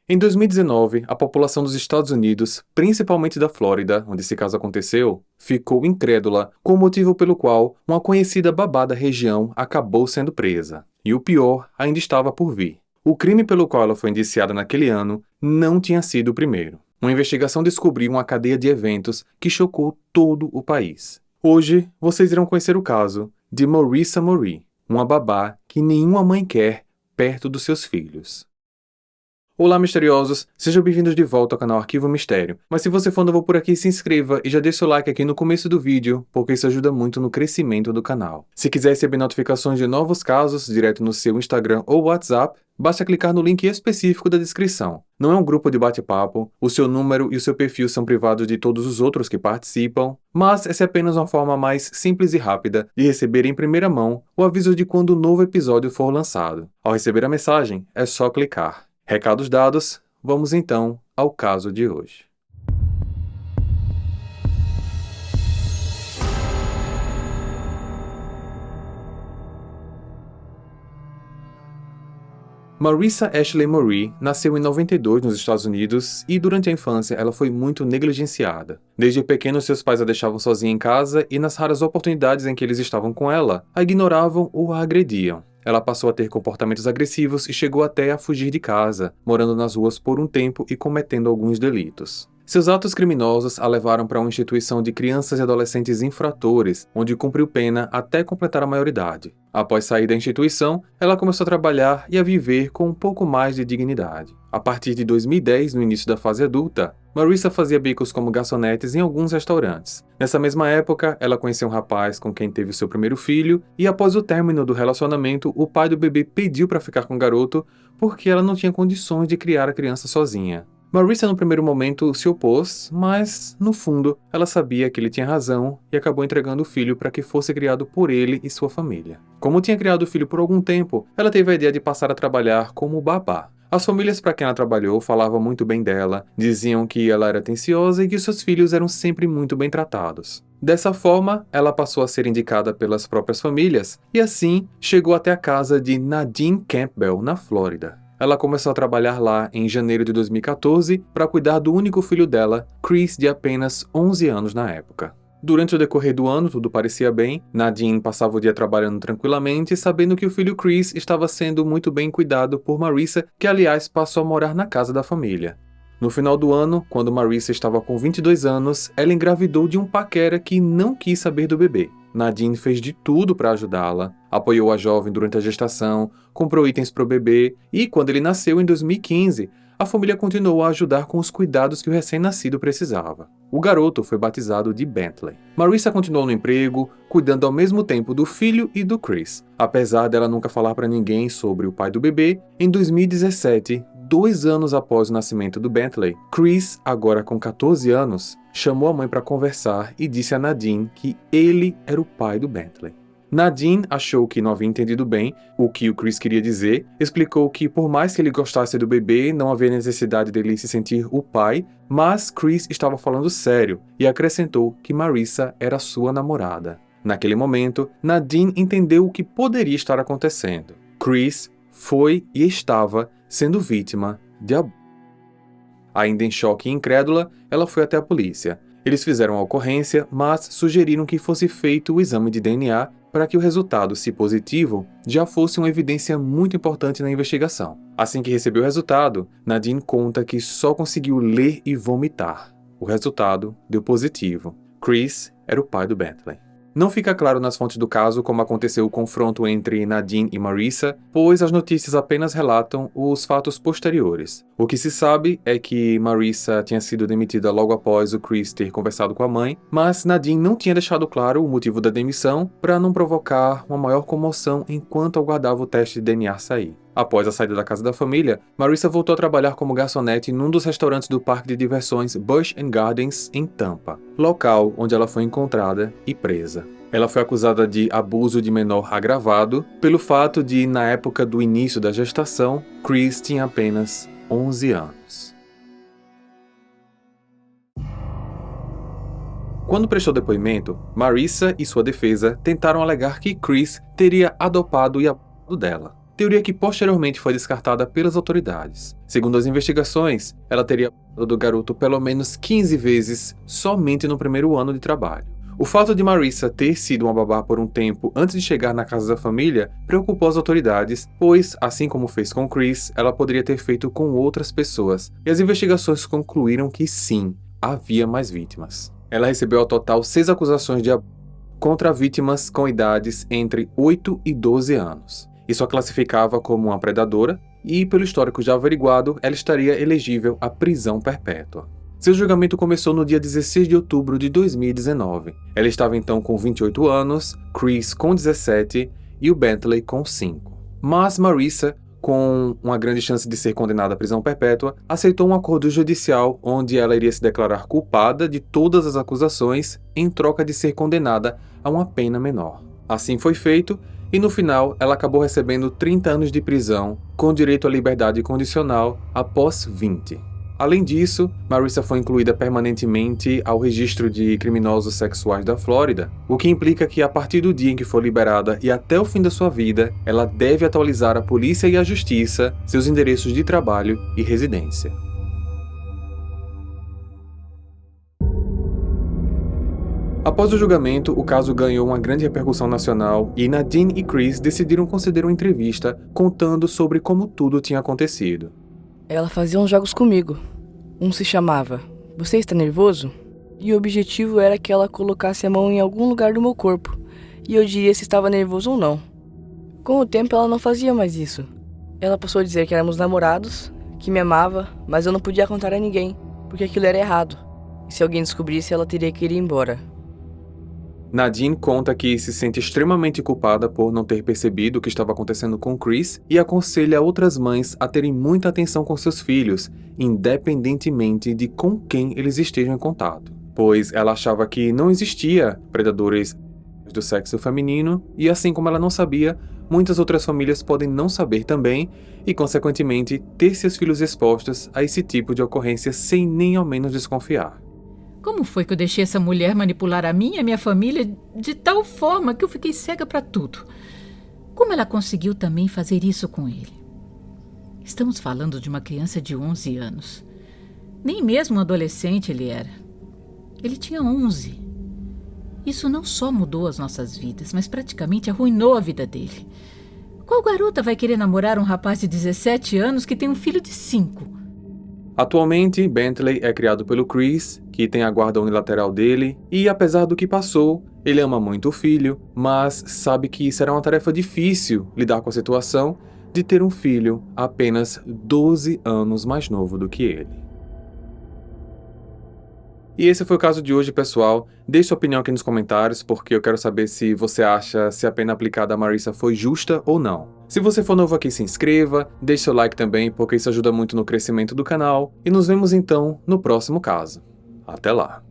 Em 2019, a população dos Estados Unidos, principalmente da Flórida, onde esse caso aconteceu, ficou incrédula com o motivo pelo qual uma conhecida babá da região acabou sendo presa. E o pior ainda estava por vir. O crime pelo qual ela foi indiciada naquele ano não tinha sido o primeiro. Uma investigação descobriu uma cadeia de eventos que chocou todo o país. Hoje, vocês irão conhecer o caso de Marissa Marie, uma babá que nenhuma mãe quer perto dos seus filhos. Olá, misteriosos! Sejam bem-vindos de volta ao canal Arquivo Mistério. Mas se você for novo por aqui, se inscreva e já deixa o like aqui no começo do vídeo, porque isso ajuda muito no crescimento do canal. Se quiser receber notificações de novos casos direto no seu Instagram ou WhatsApp, basta clicar no link específico da descrição. Não é um grupo de bate-papo, o seu número e o seu perfil são privados de todos os outros que participam, mas essa é apenas uma forma mais simples e rápida de receber em primeira mão o aviso de quando um novo episódio for lançado. Ao receber a mensagem, é só clicar. Recados dados, vamos então ao caso de hoje. Marissa Ashley Marie nasceu em 92 nos Estados Unidos e durante a infância ela foi muito negligenciada. Desde pequeno seus pais a deixavam sozinha em casa e nas raras oportunidades em que eles estavam com ela, a ignoravam ou a agrediam. Ela passou a ter comportamentos agressivos e chegou até a fugir de casa, morando nas ruas por um tempo e cometendo alguns delitos. Seus atos criminosos a levaram para uma instituição de crianças e adolescentes infratores, onde cumpriu pena até completar a maioridade. Após sair da instituição, ela começou a trabalhar e a viver com um pouco mais de dignidade. A partir de 2010, no início da fase adulta, Marissa fazia bicos como garçonetes em alguns restaurantes. Nessa mesma época, ela conheceu um rapaz com quem teve seu primeiro filho e após o término do relacionamento, o pai do bebê pediu para ficar com o garoto porque ela não tinha condições de criar a criança sozinha. Marissa no primeiro momento se opôs, mas, no fundo, ela sabia que ele tinha razão e acabou entregando o filho para que fosse criado por ele e sua família. Como tinha criado o filho por algum tempo, ela teve a ideia de passar a trabalhar como babá. As famílias para quem ela trabalhou falavam muito bem dela, diziam que ela era atenciosa e que seus filhos eram sempre muito bem tratados. Dessa forma, ela passou a ser indicada pelas próprias famílias e assim chegou até a casa de Nadine Campbell, na Flórida. Ela começou a trabalhar lá em janeiro de 2014 para cuidar do único filho dela, Chris, de apenas 11 anos na época. Durante o decorrer do ano, tudo parecia bem. Nadine passava o dia trabalhando tranquilamente, sabendo que o filho Chris estava sendo muito bem cuidado por Marissa, que aliás passou a morar na casa da família. No final do ano, quando Marissa estava com 22 anos, ela engravidou de um paquera que não quis saber do bebê. Nadine fez de tudo para ajudá-la, apoiou a jovem durante a gestação, comprou itens para o bebê e, quando ele nasceu em 2015, a família continuou a ajudar com os cuidados que o recém-nascido precisava. O garoto foi batizado de Bentley. Marissa continuou no emprego, cuidando ao mesmo tempo do filho e do Chris. Apesar dela nunca falar para ninguém sobre o pai do bebê, em 2017, 2 anos após o nascimento do Bentley, Chris, agora com 14 anos, chamou a mãe para conversar e disse a Nadine que ele era o pai do Bentley. Nadine achou que não havia entendido bem o que o Chris queria dizer, explicou que por mais que ele gostasse do bebê, não havia necessidade dele se sentir o pai, mas Chris estava falando sério e acrescentou que Marissa era sua namorada. Naquele momento, Nadine entendeu o que poderia estar acontecendo. Chris foi e estava sendo vítima de abuso. Ainda em choque e incrédula, ela foi até a polícia. Eles fizeram a ocorrência, mas sugeriram que fosse feito o exame de DNA para que o resultado, se positivo, já fosse uma evidência muito importante na investigação. Assim que recebeu o resultado, Nadine conta que só conseguiu ler e vomitar. O resultado deu positivo. Chris era o pai do Bentley. Não fica claro nas fontes do caso como aconteceu o confronto entre Nadine e Marissa, pois as notícias apenas relatam os fatos posteriores. O que se sabe é que Marissa tinha sido demitida logo após o Chris ter conversado com a mãe, mas Nadine não tinha deixado claro o motivo da demissão para não provocar uma maior comoção enquanto aguardava o teste de DNA sair. Após a saída da casa da família, Marissa voltou a trabalhar como garçonete num dos restaurantes do parque de diversões Busch Gardens, em Tampa, local onde ela foi encontrada e presa. Ela foi acusada de abuso de menor agravado pelo fato de, na época do início da gestação, Chris tinha apenas 11 anos. Quando prestou depoimento, Marissa e sua defesa tentaram alegar que Chris teria adotado e abusado dela. teoria que posteriormente foi descartada pelas autoridades. Segundo as investigações, ela teria abusado do garoto pelo menos 15 vezes somente no primeiro ano de trabalho. O fato de Marissa ter sido uma babá por um tempo antes de chegar na casa da família preocupou as autoridades, pois, assim como fez com Chris, ela poderia ter feito com outras pessoas, e as investigações concluíram que sim, havia mais vítimas. Ela recebeu ao total 6 acusações de abuso contra vítimas com idades entre 8 e 12 anos. Isso a classificava como uma predadora, e, pelo histórico já averiguado, ela estaria elegível à prisão perpétua. Seu julgamento começou no dia 16 de outubro de 2019. Ela estava então com 28 anos, Chris com 17 e o Bentley com 5. Mas Marissa, com uma grande chance de ser condenada à prisão perpétua, aceitou um acordo judicial onde ela iria se declarar culpada de todas as acusações em troca de ser condenada a uma pena menor. Assim foi feito, e no final ela acabou recebendo 30 anos de prisão, com direito à liberdade condicional após 20. Além disso, Marissa foi incluída permanentemente ao registro de criminosos sexuais da Flórida, o que implica que a partir do dia em que for liberada e até o fim da sua vida, ela deve atualizar a polícia e a justiça seus endereços de trabalho e residência. Após o julgamento, o caso ganhou uma grande repercussão nacional e Nadine e Chris decidiram conceder uma entrevista contando sobre como tudo tinha acontecido. Ela fazia uns jogos comigo. Um se chamava "Você está nervoso?" E o objetivo era que ela colocasse a mão em algum lugar do meu corpo e eu diria se estava nervoso ou não. Com o tempo ela não fazia mais isso. Ela passou a dizer que éramos namorados, que me amava, mas eu não podia contar a ninguém, porque aquilo era errado. E se alguém descobrisse, ela teria que ir embora. Nadine conta que se sente extremamente culpada por não ter percebido o que estava acontecendo com Chris e aconselha outras mães a terem muita atenção com seus filhos, independentemente de com quem eles estejam em contato, pois ela achava que não existia predadores do sexo feminino e, assim como ela não sabia, muitas outras famílias podem não saber também e, consequentemente, ter seus filhos expostos a esse tipo de ocorrência sem nem ao menos desconfiar. Como foi que eu deixei essa mulher manipular a mim e a minha família de tal forma que eu fiquei cega para tudo? Como ela conseguiu também fazer isso com ele? Estamos falando de uma criança de 11 anos. Nem mesmo um adolescente ele era. Ele tinha 11. Isso não só mudou as nossas vidas, mas praticamente arruinou a vida dele. Qual garota vai querer namorar um rapaz de 17 anos que tem um filho de 5? Atualmente, Bentley é criado pelo Chris, que tem a guarda unilateral dele, e apesar do que passou, ele ama muito o filho, mas sabe que será uma tarefa difícil lidar com a situação de ter um filho apenas 12 anos mais novo do que ele. E esse foi o caso de hoje, pessoal. Deixe sua opinião aqui nos comentários, porque eu quero saber se você acha se a pena aplicada a Marissa foi justa ou não. Se você for novo aqui, se inscreva, deixe seu like também, porque isso ajuda muito no crescimento do canal. E nos vemos então no próximo caso. Até lá!